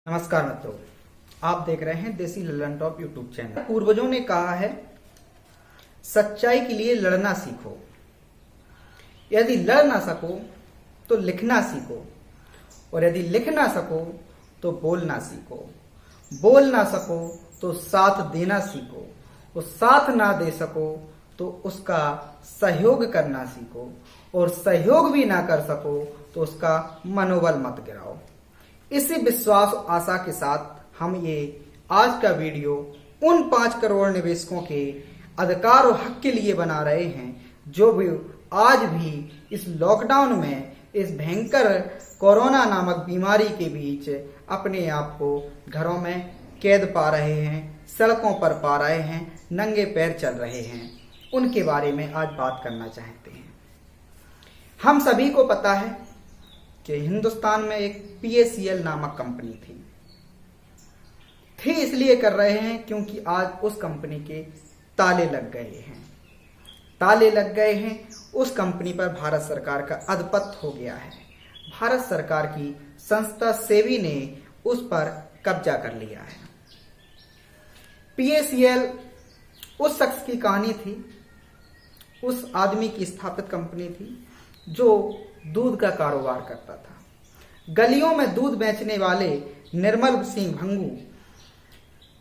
नमस्कार मित्रों, आप देख रहे हैं देसी ललन टॉप यूट्यूब चैनल। पूर्वजों ने कहा है, सच्चाई के लिए लड़ना सीखो। यदि लड़ ना सको तो लिखना सीखो, और यदि लिख ना सको तो बोलना सीखो। बोल ना सको तो साथ देना सीखो, और साथ ना दे सको तो उसका सहयोग करना सीखो, और सहयोग भी ना कर सको तो उसका मनोबल मत गिराओ। इसी विश्वास और आशा के साथ हम ये आज का वीडियो उन 5 करोड़ निवेशकों के अधिकार और हक के लिए बना रहे हैं जो भी आज भी इस लॉकडाउन में, इस भयंकर कोरोना नामक बीमारी के बीच अपने आप को घरों में कैद पा रहे हैं, सड़कों पर पा रहे हैं, नंगे पैर चल रहे हैं। उनके बारे में आज बात करना चाहते हैं। हम सभी को पता है कि हिंदुस्तान में एक PACL नामक कंपनी थी इसलिए कर रहे हैं क्योंकि आज उस कंपनी के ताले लग गए हैं। उस कंपनी पर भारत सरकार का आधिपत्य हो गया है। भारत सरकार की संस्था सेबी ने उस पर कब्जा कर लिया है। PACL उस शख्स की कहानी थी, उस आदमी की स्थापित कंपनी थी जो दूध का कारोबार करता था। गलियों में दूध बेचने वाले निर्मल सिंह भंगू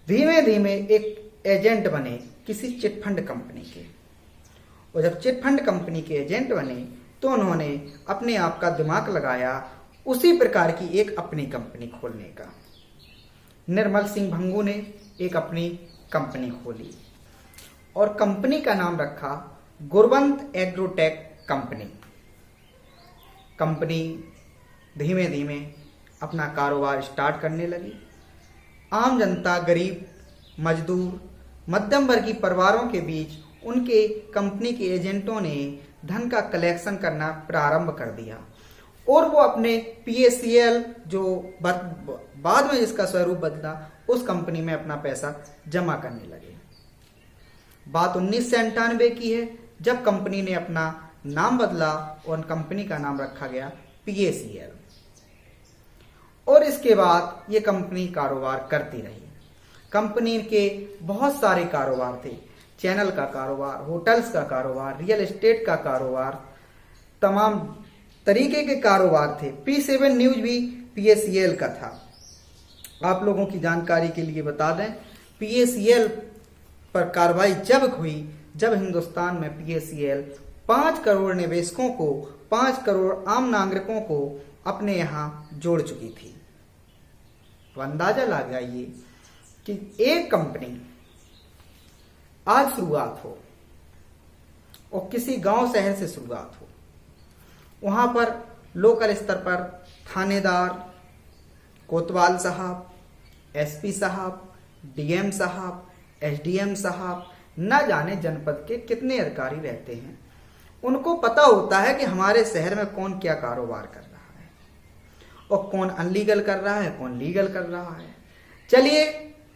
धीमे धीमे एक एजेंट बने किसी चिटफंड कंपनी के, और जब चिटफंड कंपनी के एजेंट बने तो उन्होंने अपने आप का दिमाग लगाया उसी प्रकार की एक अपनी कंपनी खोलने का। निर्मल सिंह भंगू ने एक अपनी कंपनी खोली और कंपनी का नाम रखा गुरवंत एग्रोटेक कंपनी। कंपनी धीमे धीमे अपना कारोबार स्टार्ट करने लगी। आम जनता, गरीब, मजदूर, मध्यम वर्गीय परिवारों के बीच उनके कंपनी के एजेंटों ने धन का कलेक्शन करना प्रारंभ कर दिया, और वो अपने PACL जो बाद में जिसका स्वरूप बदला, उस कंपनी में अपना पैसा जमा करने लगे। बात 1998 की है, जब कंपनी ने अपना नाम बदला और कंपनी का नाम रखा गया PACL। और इसके बाद ये कंपनी कारोबार करती रही। कंपनी के बहुत सारे कारोबार थे, चैनल का कारोबार, होटल्स का कारोबार, रियल एस्टेट का कारोबार, तमाम तरीके के कारोबार थे। P7 न्यूज भी PACL का था। आप लोगों की जानकारी के लिए बता दें, PACL पर कार्रवाई जब हुई जब हिंदुस्तान में PACL 5 करोड़ निवेशकों को, 5 करोड़ आम नागरिकों को अपने यहां जोड़ चुकी थी। तो अंदाजा लगाइए कि एक कंपनी आज शुरुआत हो और किसी गांव शहर से शुरुआत हो, वहां पर लोकल स्तर पर थानेदार, कोतवाल साहब, SP साहब, DM साहब, SDM साहब, न जाने जनपद के कितने अधिकारी रहते हैं। उनको पता होता है कि हमारे शहर में कौन क्या कारोबार कर रहा है और कौन अनलीगल कर रहा है, कौन लीगल कर रहा है। चलिए,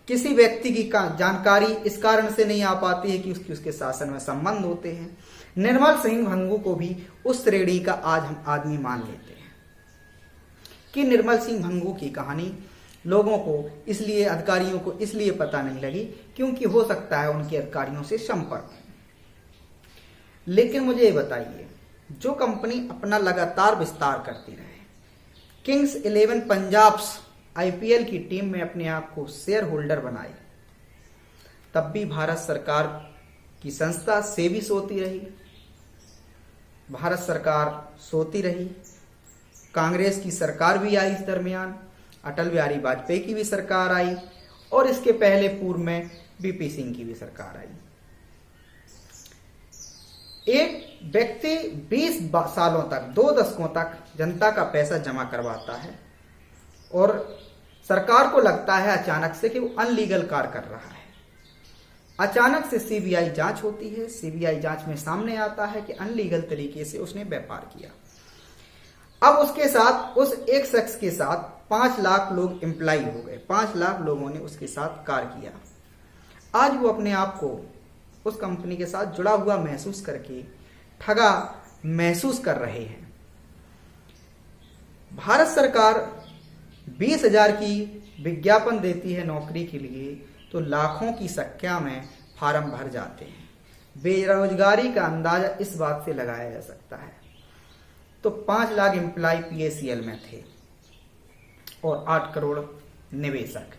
किसी व्यक्ति की जानकारी इस कारण से नहीं आ पाती है कि उसके शासन में संबंध होते हैं। निर्मल सिंह भंगू को भी उस श्रेणी का आज हम आदमी मान लेते हैं कि निर्मल सिंह भंगू की कहानी लोगों को इसलिए, अधिकारियों को इसलिए पता नहीं लगी क्योंकि हो सकता है उनके अधिकारियों से संपर्क। लेकिन मुझे ये बताइए, जो कंपनी अपना लगातार विस्तार करती रहे, किंग्स 11 पंजाब IPL की टीम में अपने आप को शेयर होल्डर बनाई, तब भी भारत सरकार की संस्था सेबी सोती रही, भारत सरकार सोती रही। कांग्रेस की सरकार भी आई इस दरमियान, अटल बिहारी वाजपेयी की भी सरकार आई, और इसके पहले पूर्व में BP सिंह की भी सरकार आई। एक व्यक्ति 20 सालों तक, 2 दशकों तक जनता का पैसा जमा करवाता है और सरकार को लगता है अचानक से कि वो अनलीगल कार्य कर रहा है। अचानक से CBI जांच होती है। CBI जांच में सामने आता है कि अनलीगल तरीके से उसने व्यापार किया। अब उसके साथ, उस एक शख्स के साथ 5 लाख लोग एम्प्लॉय हो गए। 5 लाख लोगों ने उसके साथ कार्य किया। आज वो अपने आप को उस कंपनी के साथ जुड़ा हुआ महसूस करके ठगा महसूस कर रहे हैं। भारत सरकार 20,000 की विज्ञापन देती है नौकरी के लिए तो लाखों की संख्या में फार्म भर जाते हैं। बेरोजगारी का अंदाजा इस बात से लगाया जा सकता है। तो 5 लाख एम्प्लॉय पीएसीएल में थे और 8 करोड़ निवेशक।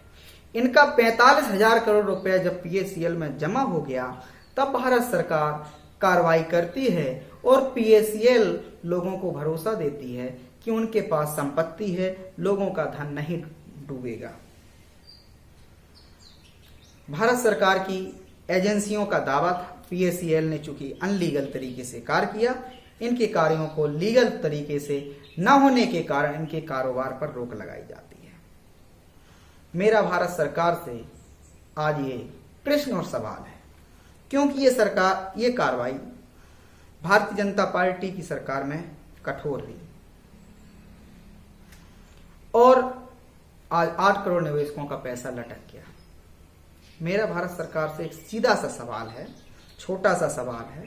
इनका 45,000 करोड़ रुपए जब पीएसीएल में जमा हो गया तब भारत सरकार कार्रवाई करती है और पीएसीएल लोगों को भरोसा देती है कि उनके पास संपत्ति है, लोगों का धन नहीं डूबेगा। भारत सरकार की एजेंसियों का दावा था पीएसीएल ने चूंकि अनलीगल तरीके से कार्य किया, इनके कार्यों को लीगल तरीके से न होने के कारण इनके कारोबार पर रोक लगाई जाती है। मेरा भारत सरकार से आज ये प्रश्न और सवाल है, क्योंकि ये कार्रवाई भारतीय जनता पार्टी की सरकार में कठोर हुई और आज 8 करोड़ निवेशकों का पैसा लटक गया। मेरा भारत सरकार से एक सीधा सा सवाल है, छोटा सा सवाल है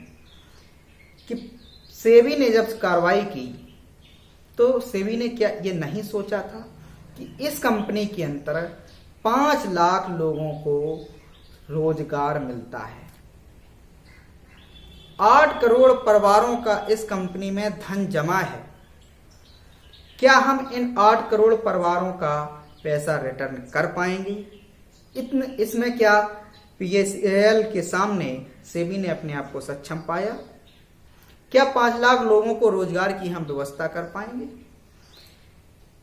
कि सेबी ने जब कार्रवाई की तो सेबी ने क्या ये नहीं सोचा था कि इस कंपनी के अंतर्गत 5 लाख लोगों को रोजगार मिलता है, 8 करोड़ परिवारों का इस कंपनी में धन जमा है। क्या हम इन 8 करोड़ परिवारों का पैसा रिटर्न कर पाएंगे? इसमें क्या पीएसीएल के सामने सेबी ने अपने आप को सक्षम पाया? क्या 5 लाख लोगों को रोजगार की हम व्यवस्था कर पाएंगे?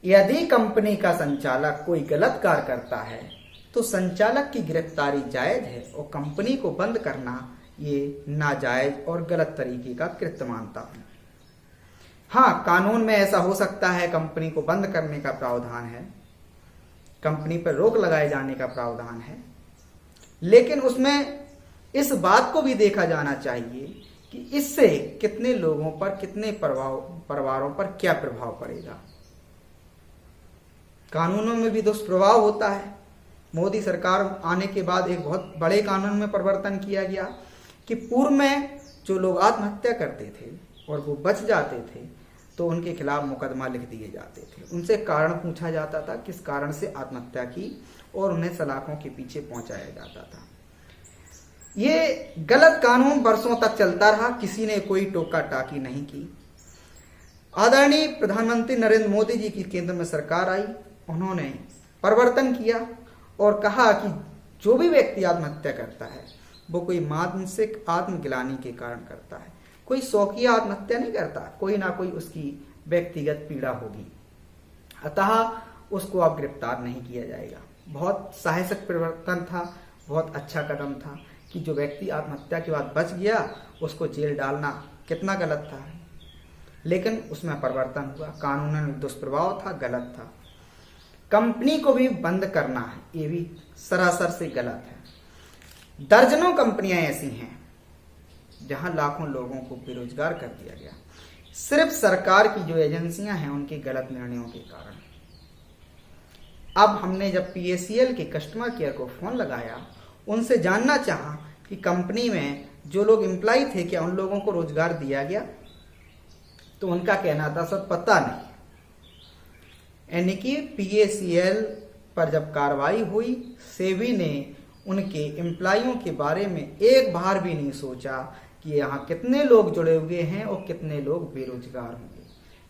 यदि कंपनी का संचालक कोई गलत कार्य करता है तो संचालक की गिरफ्तारी जायज है और कंपनी को बंद करना ये नाजायज और गलत तरीके का कृत्य मानता हूं। हाँ, कानून में ऐसा हो सकता है, कंपनी को बंद करने का प्रावधान है, कंपनी पर रोक लगाए जाने का प्रावधान है, लेकिन उसमें इस बात को भी देखा जाना चाहिए कि इससे कितने लोगों पर, कितने परिवारों पर क्या प्रभाव पड़ेगा। कानूनों में भी दुष्प्रभाव होता है। मोदी सरकार आने के बाद एक बहुत बड़े कानून में परिवर्तन किया गया कि पूर्व में जो लोग आत्महत्या करते थे और वो बच जाते थे तो उनके खिलाफ मुकदमा लिख दिए जाते थे, उनसे कारण पूछा जाता था किस कारण से आत्महत्या की और उन्हें सलाखों के पीछे पहुंचाया जाता था। ये गलत कानून वर्षों तक चलता रहा, किसी ने कोई टोका टाकी नहीं की। आदरणीय प्रधानमंत्री नरेंद्र मोदी जी की केंद्र में सरकार आई, उन्होंने परिवर्तन किया और कहा कि जो भी व्यक्ति आत्महत्या करता है वो कोई मानसिक आत्मग्लानि के कारण करता है, कोई शौकिया आत्महत्या नहीं करता, कोई ना कोई उसकी व्यक्तिगत पीड़ा होगी, अतः उसको अब गिरफ्तार नहीं किया जाएगा। बहुत साहसिक परिवर्तन था, बहुत अच्छा कदम था कि जो व्यक्ति आत्महत्या के बाद बच गया उसको जेल डालना कितना गलत था, लेकिन उसमें परिवर्तन हुआ। कानून में दुष्प्रभाव था, गलत था। कंपनी को भी बंद करना है, ये भी सरासर से गलत है। दर्जनों कंपनियां ऐसी हैं जहां लाखों लोगों को बेरोजगार कर दिया गया, सिर्फ सरकार की जो एजेंसियां हैं उनके गलत निर्णयों के कारण। अब हमने जब पीएसीएल के कस्टमर केयर को फोन लगाया, उनसे जानना चाहा कि कंपनी में जो लोग एम्प्लॉय थे क्या उन लोगों को रोजगार दिया गया, तो उनका कहना था सर पता नहीं। यानी कि पीएसीएल पर जब कार्रवाई हुई, सेबी ने उनके एम्प्लॉयों के बारे में एक बार भी नहीं सोचा कि यहाँ कितने लोग जुड़े हुए हैं और कितने लोग बेरोजगार होंगे।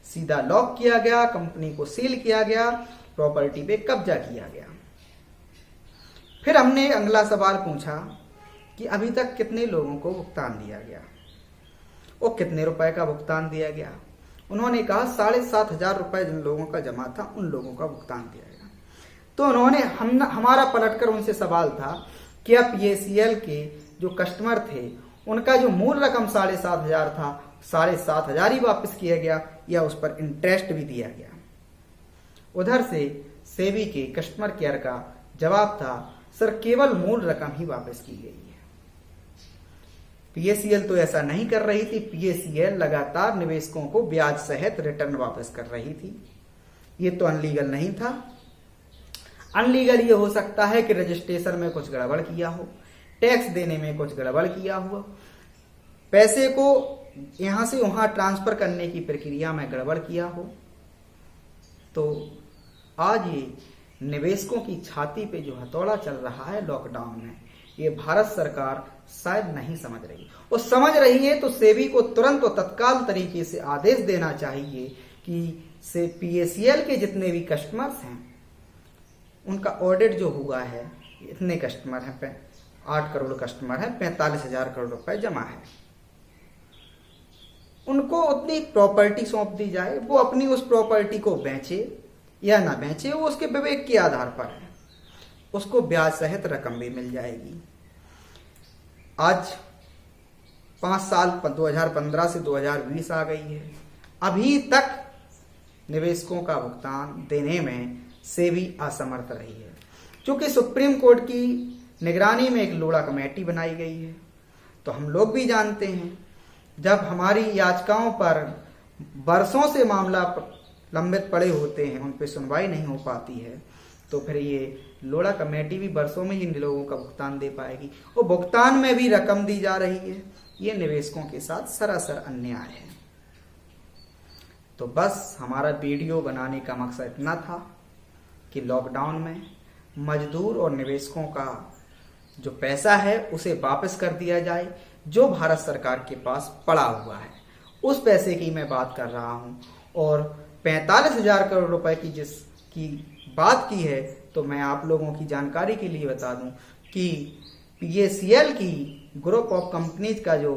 सीधा लॉक किया गया, कंपनी को सील किया गया, प्रॉपर्टी पे कब्जा किया गया। फिर हमने अगला सवाल पूछा कि अभी तक कितने लोगों को भुगतान दिया गया और कितने रुपए का भुगतान दिया गया। उन्होंने कहा 7,500 रुपए जिन लोगों का जमा था उन लोगों का भुगतान दिया गया। तो उन्होंने हमारा पलटकर उनसे सवाल था क्या पीएसीएल के जो कस्टमर थे उनका जो मूल रकम 7,500 था, 7,500 ही वापस किया गया या उस पर इंटरेस्ट भी दिया गया। उधर से सेबी के कस्टमर केयर का जवाब था सर केवल मूल रकम ही वापस की गई है। पीएसीएल तो ऐसा नहीं कर रही थी, पीएसीएल लगातार निवेशकों को ब्याज सहित रिटर्न वापस कर रही थी। ये तो अनलीगल नहीं था। अनलीगल ये हो सकता है कि रजिस्ट्रेशन में कुछ गड़बड़ किया हो, टैक्स देने में कुछ गड़बड़ किया हुआ, पैसे को यहां से वहां ट्रांसफर करने की प्रक्रिया में गड़बड़ किया हो। तो आज ये निवेशकों की छाती पे जो हथौड़ा चल रहा है लॉकडाउन में, ये भारत सरकार शायद नहीं समझ रही। और समझ रही है तो सेबी को तुरंत और तत्काल तरीके से आदेश देना चाहिए कि से PACL के जितने भी कस्टमर्स हैं उनका ऑडिट जो हुआ है, इतने कस्टमर हैं, 8 करोड़ कस्टमर हैं, 45,000 करोड़ रुपए जमा है, उनको उतनी प्रॉपर्टी सौंप दी जाए। वो अपनी उस प्रॉपर्टी को बेचे या ना बेचे, वो उसके विवेक के आधार पर है, उसको ब्याज सहित रकम भी मिल जाएगी। आज 5 साल 2015 से 2020 आ गई है, अभी तक निवेशकों का भुगतान देने में सेबी असमर्थ रही है। क्योंकि सुप्रीम कोर्ट की निगरानी में एक लोढ़ा कमेटी बनाई गई है, तो हम लोग भी जानते हैं जब हमारी याचिकाओं पर बरसों से मामला लंबित पड़े होते हैं, उन पर सुनवाई नहीं हो पाती है, तो फिर ये लोढ़ा कमेटी भी बरसों में इन लोगों का भुगतान दे पाएगी। और भुगतान में भी रकम दी जा रही है, ये निवेशकों के साथ सरासर अन्याय है। तो बस हमारा वीडियो बनाने का मकसद इतना था कि लॉकडाउन में मजदूर और निवेशकों का जो पैसा है उसे वापस कर दिया जाए, जो भारत सरकार के पास पड़ा हुआ है उस पैसे की मैं बात कर रहा हूं। और 45,000 करोड़ रुपए की जिसकी बात की है, तो मैं आप लोगों की जानकारी के लिए बता दूं कि PACL की ग्रुप ऑफ कंपनीज का जो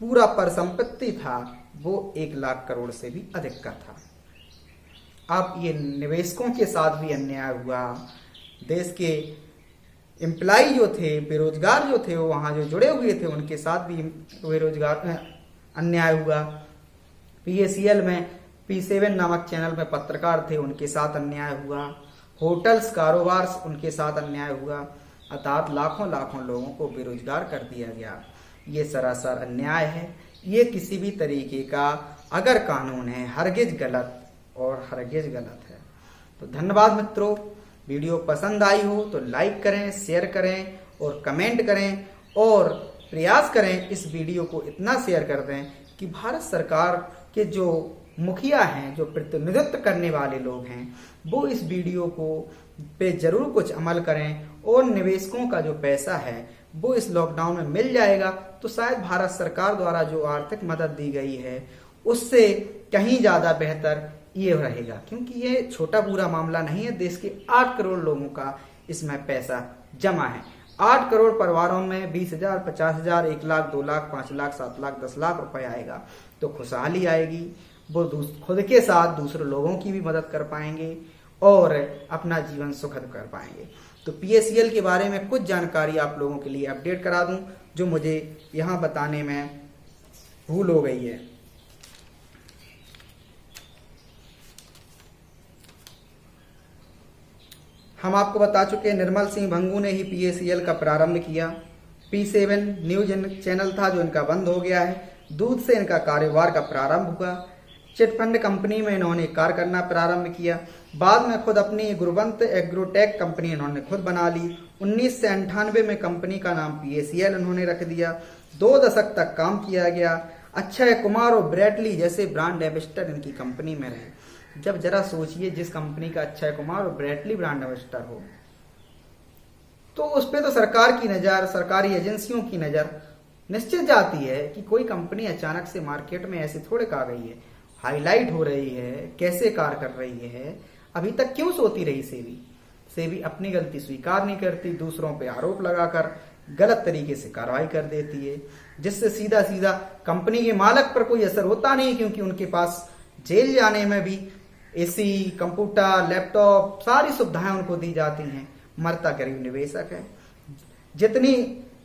पूरा परिसंपत्ति था वो 1 लाख करोड़ से भी अधिक का था। अब ये निवेशकों के साथ भी अन्याय हुआ, देश के एम्प्लॉय जो थे, बेरोजगार जो थे, वो वहां जो जुड़े हुए थे उनके साथ भी बेरोजगार अन्याय हुआ। PACL में P7 नामक चैनल में पत्रकार थे, उनके साथ अन्याय हुआ। होटल्स कारोबार उनके साथ अन्याय हुआ, अर्थात लाखों लाखों लोगों को बेरोजगार कर दिया गया। ये सरासर अन्याय है, ये किसी भी तरीके का अगर कानून है हरगिज गलत और हरगिज गलत है। तो धन्यवाद मित्रों, वीडियो पसंद आई हो तो लाइक करें, शेयर करें और कमेंट करें, और प्रयास करें इस वीडियो को इतना शेयर कर दें कि भारत सरकार के जो मुखिया हैं, जो प्रतिनिधित्व करने वाले लोग हैं, वो इस वीडियो को पे जरूर कुछ अमल करें और निवेशकों का जो पैसा है वो इस लॉकडाउन में मिल जाएगा। तो शायद भारत सरकार द्वारा जो आर्थिक मदद दी गई है उससे कहीं ज्यादा बेहतर ये रहेगा, क्योंकि ये छोटा पूरा मामला नहीं है। देश के 8 करोड़ लोगों का इसमें पैसा जमा है। 8 करोड़ परिवारों में 20,000, 50,000, 1 लाख, 2 लाख, 5 लाख, 7 लाख, 10 लाख रुपए आएगा तो खुशहाली आएगी। वो खुद के साथ दूसरे लोगों की भी मदद कर पाएंगे और अपना जीवन सुखद कर पाएंगे। तो PACL के बारे में कुछ जानकारी आप लोगों के लिए अपडेट करा दूं, जो मुझे यहाँ बताने में भूल हो गई है। हम आपको बता चुके हैं, निर्मल सिंह भंगू ने ही PACL का प्रारंभ किया। P7 न्यूज चैनल था जो इनका बंद हो गया है। दूध से इनका कारोबार का प्रारंभ हुआ। चिटफंड कंपनी में इन्होंने कार्य करना प्रारंभ किया। बाद में खुद अपनी गुरुवंत एग्रोटेक कंपनी इन्होंने खुद बना ली। 1998 में कंपनी का नाम PACL इन्होंने रख दिया। 2 दशक तक काम किया गया। अक्षय कुमार और ब्रैडली जैसे ब्रांड एम्बेसडर इनकी कंपनी में रहे। जब जरा सोचिए, जिस कंपनी का अक्षय कुमार और ब्रैडली ब्रांड एम्बेसडर हो, तो उस पर तो सरकार की नजर, सरकारी एजेंसियों की नजर निश्चित जाती है कि कोई कंपनी अचानक से मार्केट में ऐसे थोड़े आ गई है, हाईलाइट हो रही है, कैसे कार्य कर रही है। अभी तक क्यों सोती रही सेबी अपनी गलती स्वीकार नहीं करती, दूसरों पे आरोप लगाकर गलत तरीके से कार्रवाई कर देती है, जिससे सीधा सीधा कंपनी के मालिक पर कोई असर होता नहीं, क्योंकि उनके पास जेल जाने में भी AC, कंप्यूटर, लैपटॉप सारी सुविधाएं उनको दी जाती हैं। मरता गरीब निवेशक है। जितनी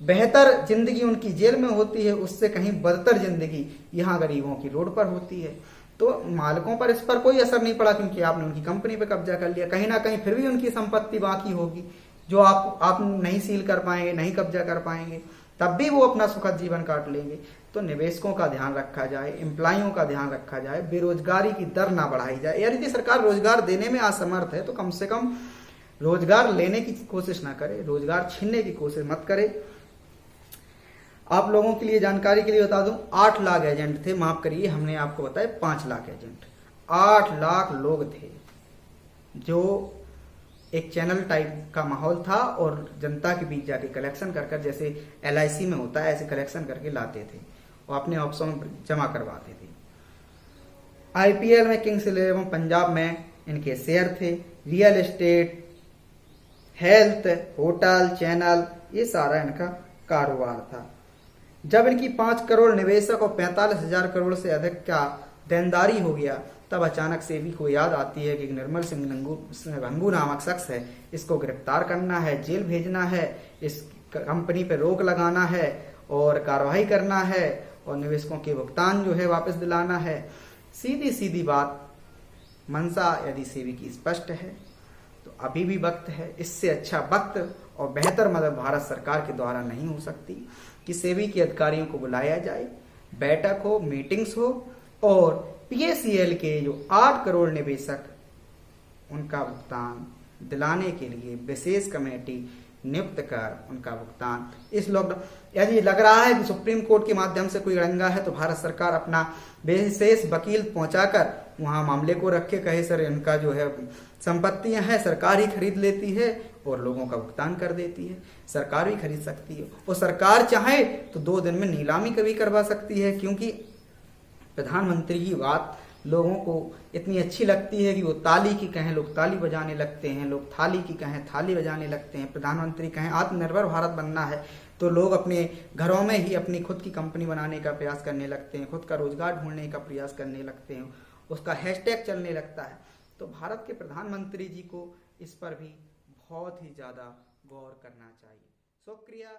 बेहतर जिंदगी उनकी जेल में होती है, उससे कहीं बदतर जिंदगी यहाँ गरीबों की रोड पर होती है। तो मालिकों पर इस पर कोई असर नहीं पड़ा, क्योंकि आपने उनकी कंपनी पे कब्जा कर लिया। कहीं ना कहीं फिर भी उनकी संपत्ति बाकी होगी, जो आप नहीं सील कर पाएंगे, नहीं कब्जा कर पाएंगे, तब भी वो अपना सुखद जीवन काट लेंगे। तो निवेशकों का ध्यान रखा जाए, एम्प्लॉयों का ध्यान रखा जाए, बेरोजगारी की दर ना बढ़ाई जाए। यदि सरकार रोजगार देने में असमर्थ है तो कम से कम रोजगार लेने की कोशिश ना करे, रोजगार छीनने की कोशिश मत करे। आप लोगों के लिए जानकारी के लिए बता दूं, 8 लाख एजेंट थे, माफ करिए हमने आपको बताया 5 लाख एजेंट। 8 लाख लोग थे जो एक चैनल टाइप का माहौल था और जनता के बीच जाके कलेक्शन कर कर, जैसे LIC में होता है ऐसे कलेक्शन करके लाते थे और अपने ऑफिसों में जमा करवाते थे। IPL में किंग्स 11 पंजाब में इनके शेयर थे। Real estate, health, hotel, channel, ये सारा इनका कारोबार था। जब इनकी 5 करोड़ निवेशक और 45,000 करोड़ से अधिक का देनदारी हो गया, तब अचानक सेबी को याद आती है कि निर्मल सिंह भंगू नामक शख्स है, इसको गिरफ्तार करना है, जेल भेजना है, इस कंपनी पे रोक लगाना है और कार्रवाई करना है और निवेशकों के भुगतान जो है वापस दिलाना है। सीधी सीधी बात, मंशा यदि सेबी की स्पष्ट है तो अभी भी वक्त है। इससे अच्छा वक्त और बेहतर मदद भारत सरकार के द्वारा नहीं हो सकती कि सेबी के अधिकारियों को बुलाया जाए, बैठक हो, मीटिंग्स हो और PACL के जो 8 करोड़ निवेशक, उनका भुगतान दिलाने के लिए विशेष कमेटी नियुक्त कर उनका भुगतान इस लॉकडाउन, यदि लग रहा है कि सुप्रीम कोर्ट के माध्यम से कोई अड़ंगा है तो भारत सरकार अपना विशेष वकील पहुंचाकर वहां मामले को रखे, कहे सर इनका जो है संपत्तियां हैं सरकार ही खरीद लेती है और लोगों का भुगतान कर देती है। सरकार भी खरीद सकती है और सरकार चाहे तो 2 दिन में नीलामी कभी करवा सकती है, क्योंकि प्रधानमंत्री की बात लोगों को इतनी अच्छी लगती है कि वो ताली की कहें लोग ताली बजाने लगते हैं, लोग थाली की कहें थाली बजाने लगते हैं। प्रधानमंत्री कहें आत्मनिर्भर भारत बनना है तो लोग अपने घरों में ही अपनी खुद की कंपनी बनाने का प्रयास करने लगते हैं, खुद का रोजगार ढूंढने का प्रयास करने लगते हैं, उसका हैशटैग चलने लगता है। तो भारत के प्रधानमंत्री जी को इस पर भी बहुत ही ज़्यादा गौर करना चाहिए। शुक्रिया।